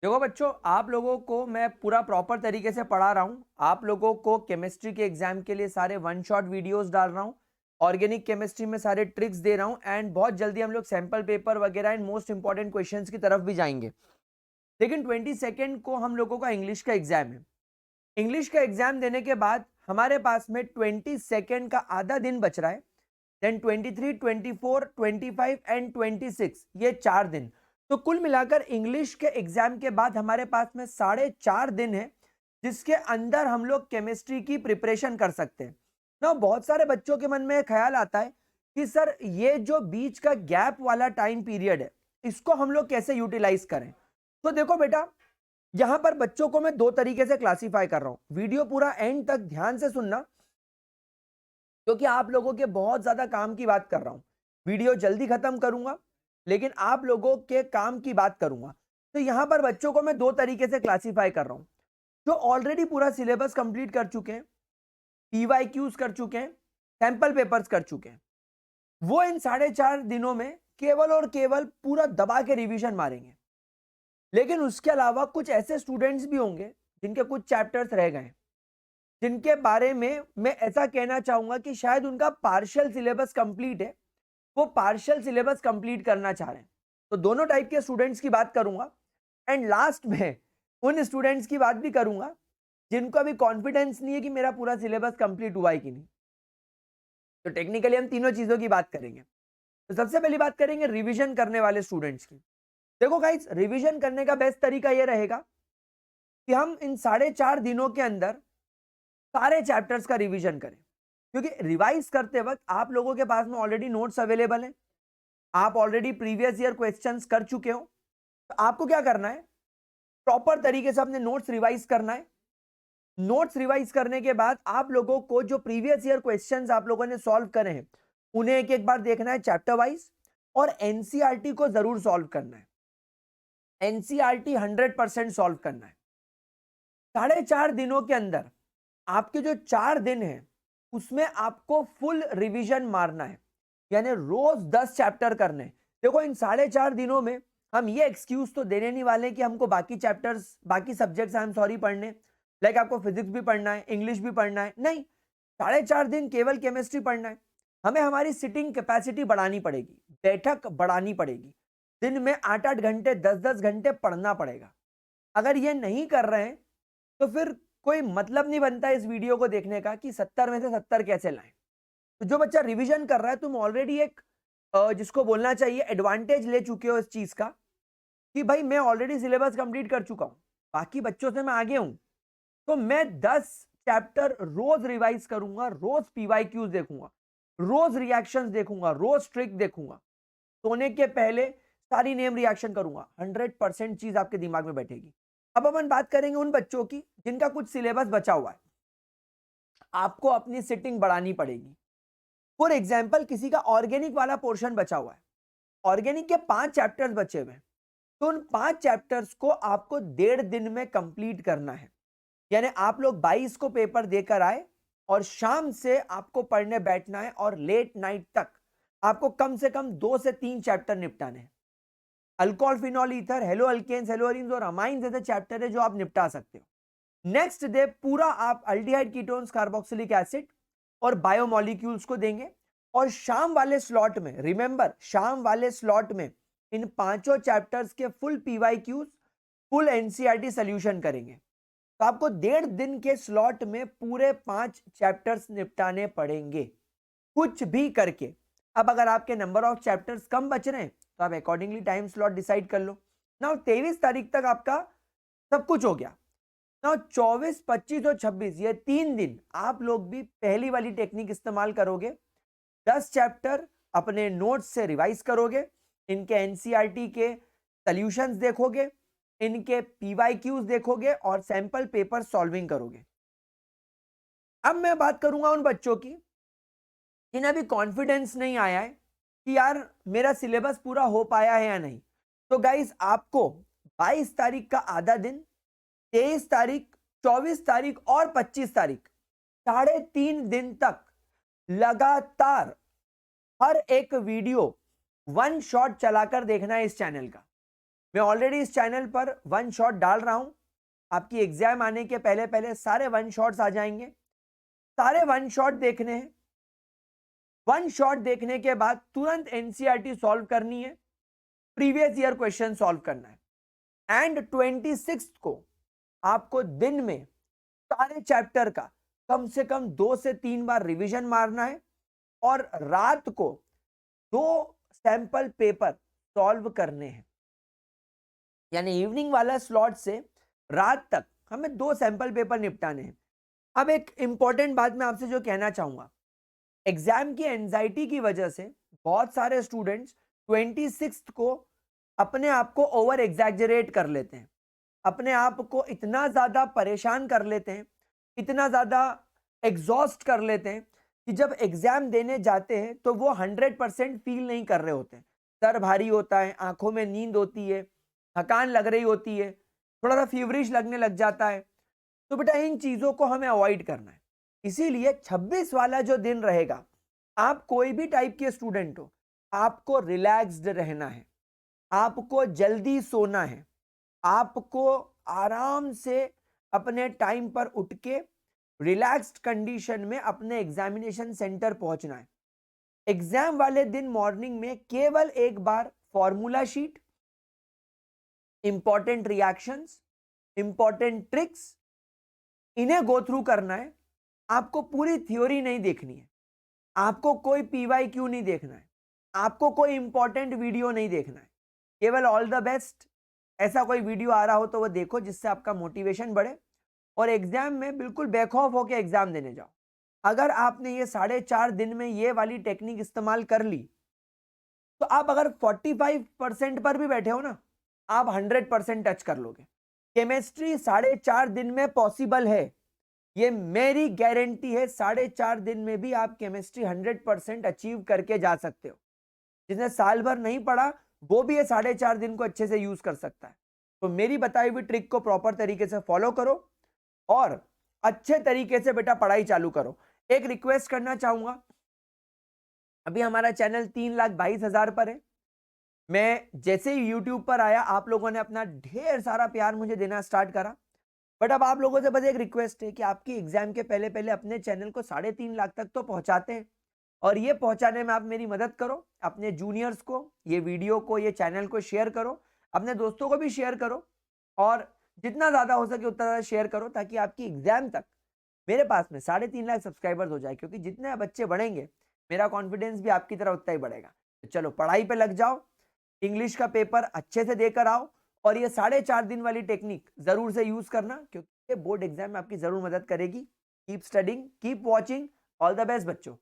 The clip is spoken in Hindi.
देखो बच्चों, आप लोगों को मैं पूरा प्रॉपर तरीके से पढ़ा रहा हूँ। आप लोगों को केमिस्ट्री के एग्जाम के लिए सारे वन शॉट वीडियोस डाल रहा हूँ। ऑर्गेनिक केमिस्ट्री में सारे ट्रिक्स दे रहा हूँ एंड बहुत जल्दी हम लोग सैंपल पेपर वगैरह एंड मोस्ट इंपॉर्टेंट क्वेश्चंस की तरफ भी जाएंगे। लेकिन 22 को हम लोगों का इंग्लिश का एग्जाम है। इंग्लिश का एग्जाम देने के बाद हमारे पास में 22 का आधा दिन बच रहा है। देन 23, 24, 25 एंड 26, ये 4 दिन। तो कुल मिलाकर इंग्लिश के एग्जाम के बाद हमारे पास में 4.5 दिन है, जिसके अंदर हम लोग केमिस्ट्री की प्रिपरेशन कर सकते हैं ना। बहुत सारे बच्चों के मन में ख्याल आता है कि सर ये जो बीच का गैप वाला टाइम पीरियड है, इसको हम लोग कैसे यूटिलाइज करें। तो देखो बेटा, यहां पर बच्चों को मैं दो तरीके से क्लासिफाई कर रहा हूं। वीडियो पूरा एंड तक ध्यान से सुनना, क्योंकि आप लोगों के बहुत ज्यादा काम की बात कर रहा हूं। वीडियो जल्दी खत्म करूंगा, लेकिन आप लोगों के काम की बात करूंगा। तो यहां पर बच्चों को मैं दो तरीके से क्लासिफाई कर रहा हूं। जो ऑलरेडी पूरा सिलेबस कंप्लीट कर चुके हैं, पीवाईक्यूज कर चुके हैं, सैंपल पेपर्स कर चुके हैं, वो इन 4.5 दिनों में केवल और केवल पूरा दबा के रिवीजन मारेंगे। लेकिन उसके अलावा कुछ ऐसे स्टूडेंट्स भी होंगे जिनके कुछ चैप्टर्स रह गए, जिनके बारे में मैं ऐसा कहना चाहूंगा कि शायद उनका पार्शियल सिलेबस कंप्लीट है, वो पार्शियल सिलेबस कंप्लीट करना चाह रहे हैं। तो दोनों टाइप के स्टूडेंट्स की बात करूंगा एंड लास्ट में उन स्टूडेंट्स की बात भी करूंगा जिनको अभी कॉन्फिडेंस नहीं है कि मेरा पूरा सिलेबस कंप्लीट हुआ है कि नहीं। तो टेक्निकली हम तीनों चीजों की बात करेंगे। तो सबसे पहली बात करेंगे रिवीजन करने वाले स्टूडेंट्स की। देखो गाइस, रिवीजन करने का बेस्ट तरीका यह रहेगा कि हम इन 4.5 दिनों के अंदर सारे चैप्टर्स का रिवीजन करें, क्योंकि रिवाइज करते वक्त आप लोगों के पास में ऑलरेडी नोट्स अवेलेबल हैं। आप ऑलरेडी प्रीवियस ईयर क्वेश्चंस कर चुके हो। तो आपको क्या करना है, प्रॉपर तरीके से अपने नोट्स रिवाइज करना है। नोट्स रिवाइज करने के बाद आप लोगों को जो प्रीवियस ईयर क्वेश्चंस आप लोगों ने सॉल्व करे हैं, उन्हें एक एक बार देखना है चैप्टर वाइज, और एनसीईआरटी को जरूर सॉल्व करना है। एनसीईआरटी 100% सॉल्व करना है। 4.5 दिनों के अंदर आपके जो 4 दिन है, उसमें आपको फुल रिवीजन मारना है, यानी रोज 10 चैप्टर करने। देखो, इन 4.5 दिनों में हम ये एक्सक्यूज तो देने नहीं वाले कि हमको बाकी चैप्टर्स, बाकी सब्जेक्ट्स आई एम सॉरी पढ़ने, लाइक आपको फिजिक्स भी पढ़ना है, इंग्लिश भी पढ़ना है, नहीं। 4.5 दिन केवल केमिस्ट्री पढ़ना है। हमें हमारी सिटिंग कैपेसिटी बढ़ानी पड़ेगी, बैठक बढ़ानी पड़ेगी। दिन में 8-8 घंटे, 10-10 घंटे पढ़ना पड़ेगा। अगर ये नहीं कर रहे हैं तो फिर कोई मतलब नहीं बनता इस वीडियो को देखने का कि 70 में से 70 कैसे लाएं। तो जो बच्चा रिवीजन कर रहा है, तुम ऑलरेडी एक जिसको बोलना चाहिए एडवांटेज ले चुके हो इस चीज का, कि भाई मैं ऑलरेडी सिलेबस कंप्लीट कर चुका हूं, बाकी बच्चों से मैं आगे हूं। तो मैं 10 चैप्टर रोज रिवाइज करूंगा, रोज पीवाईक्यूज देखूंगा, रोज रिएक्शंस देखूंगा, रोज ट्रिक देखूंगा। सोने के पहले सारी नेम रिएक्शन करूंगा। 100% चीज आपके दिमाग में बैठेगी। अब अपन बात करेंगे उन बच्चों की जिनका कुछ सिलेबस बचा हुआ है। आपको अपनी सिटिंग बढ़ानी पड़ेगी। फॉर एग्जाम्पल, किसी का ऑर्गेनिक वाला पोर्शन बचा हुआ है, ऑर्गेनिक के 5 चैप्टर्स बचे हुए हैं, तो उन 5 चैप्टर्स को आपको 1.5 दिन में कंप्लीट करना है। यानी आप लोग 22 को पेपर देकर आए और शाम से आपको पढ़ने बैठना है, और लेट नाइट तक आपको कम से कम 2 से 3 चैप्टर निपटाने हैं। Alcohol, phenol, ether, haloalkanes, haloarenes और अमाइंस ऐसे चैप्टर है जो आप निपटा सकते हो। नेक्स्ट डे पूरा आप अल्डिहाइड, कीटोन्स, कार्बोक्सिलिक एसिड और बायोमोलिक्यूल्स को देंगे। और शाम वाले स्लॉट में, रिमेंबर, शाम वाले स्लॉट में इन पांचों चैप्टर्स के full PYQs, full NCERT solution करेंगे। तो आपको 1.5 दिन के स्लॉट में पूरे 5 चैप्टर्स निपटाने पड़ेंगे, कुछ भी करके। अब अगर आपके नंबर ऑफ चैप्टर्स कम बच रहे हैं तो आप अकॉर्डिंगली टाइम स्लॉट डिसाइड कर लो ना। 23 तारीख तक आपका सब कुछ हो गया ना। 24, 25 और 26, ये 3 दिन आप लोग भी पहली वाली टेक्निक इस्तेमाल करोगे। 10 चैप्टर अपने नोट्स से रिवाइज करोगे, इनके एनसीईआरटी के सॉल्यूशंस देखोगे, इनके पीवाईक्यूज देखोगे और सैंपल पेपर सॉल्विंग करोगे। अब मैं बात करूंगा उन बच्चों की जिन्हें अभी कॉन्फिडेंस नहीं आया है कि यार मेरा सिलेबस पूरा हो पाया है या नहीं। तो गाइस, आपको 22 तारीख का आधा दिन, 23 तारीख, 24 तारीख और 25 तारीख, 3.5 दिन तक लगातार हर एक वीडियो वन शॉट चलाकर देखना है इस चैनल का। मैं ऑलरेडी इस चैनल पर वन शॉट डाल रहा हूं, आपकी एग्जाम आने के पहले पहले सारे वन शॉट्स आ जाएंगे। सारे वन शॉट देखने हैं। वन शॉट देखने के बाद तुरंत एनसीईआरटी सॉल्व करनी है, प्रीवियस ईयर क्वेश्चन सॉल्व करना है एंड 26 को आपको दिन में सारे चैप्टर का कम से कम 2 से 3 बार रिवीजन मारना है और रात को 2 सैंपल पेपर सॉल्व करने हैं। यानी इवनिंग वाला स्लॉट से रात तक हमें 2 सैंपल पेपर निपटाने हैं। अब एक इंपॉर्टेंट बात मैं आपसे जो कहना चाहूंगा, एग्जाम की एंजाइटी की वजह से बहुत सारे स्टूडेंट्स 26 को अपने आप को ओवर एग्जैजरेट कर लेते हैं, अपने आप को इतना ज्यादा परेशान कर लेते हैं, इतना ज्यादा एग्जॉस्ट कर लेते हैं कि जब एग्जाम देने जाते हैं तो वो 100% फील नहीं कर रहे होते हैं। सर भारी होता है, आंखों में नींद होती है, थकान लग रही होती है, थोड़ा सा फीवरिश लगने लग जाता है। तो बेटा इन चीजों को हमें अवॉइड करना है। इसीलिए 26 वाला जो दिन रहेगा, आप कोई भी टाइप के स्टूडेंट हो, आपको रिलैक्स्ड रहना है, आपको जल्दी सोना है, आपको आराम से अपने टाइम पर उठ के रिलैक्स्ड कंडीशन में अपने एग्जामिनेशन सेंटर पहुंचना है। एग्जाम वाले दिन मॉर्निंग में केवल एक बार formula sheet, important reactions, important tricks, इन्हें गो थ्रू करना है। आपको पूरी थ्योरी नहीं देखनी है, आपको कोई पीवाईक्यू नहीं देखना है, आपको कोई इंपॉर्टेंट वीडियो नहीं देखना है। केवल ऑल द बेस्ट ऐसा कोई वीडियो आ रहा हो तो वो देखो, जिससे आपका मोटिवेशन बढ़े और एग्जाम में बिल्कुल बेखौफ होकर एग्जाम देने जाओ। अगर आपने ये 4.5 दिन में ये वाली टेक्निक इस्तेमाल कर ली तो आप अगर 45% पर भी बैठे हो ना, आप 100% टच कर लोगे। केमिस्ट्री 4.5 दिन में पॉसिबल है, ये मेरी गारंटी है। 4.5 दिन में भी आप केमिस्ट्री 100% अचीव करके जा सकते हो। जिसने साल भर नहीं पढ़ा वो भी ये 4.5 दिन को अच्छे से यूज कर सकता है। तो मेरी बताई हुई ट्रिक को प्रॉपर तरीके से फॉलो करो और अच्छे तरीके से बेटा पढ़ाई चालू करो। एक रिक्वेस्ट करना चाहूंगा, अभी हमारा चैनल 3,22,000 पर है। मैं जैसे ही यूट्यूब पर आया आप लोगों ने अपना ढेर सारा प्यार मुझे देना स्टार्ट करा, बट अब आप लोगों से बस एक रिक्वेस्ट है कि आपकी एग्जाम के पहले पहले अपने चैनल को 3.5 लाख तक तो पहुंचाते हैं, और ये पहुंचाने में आप मेरी मदद करो। अपने जूनियर्स को ये वीडियो को, ये चैनल को शेयर करो, अपने दोस्तों को भी शेयर करो और जितना ज्यादा हो सके उतना ज्यादा शेयर करो, ताकि आपकी एग्जाम तक मेरे पास में 3.5 लाख सब्सक्राइबर्स हो जाए। क्योंकि जितने बच्चे बढ़ेंगे मेरा कॉन्फिडेंस भी आपकी तरह उतना ही बढ़ेगा। तो चलो पढ़ाई पे लग जाओ, इंग्लिश का पेपर अच्छे से देकर आओ और ये 4.5 दिन वाली टेक्निक जरूर से यूज करना, क्योंकि बोर्ड एग्जाम में आपकी जरूर मदद करेगी। Keep studying, keep watching. All the best बच्चों।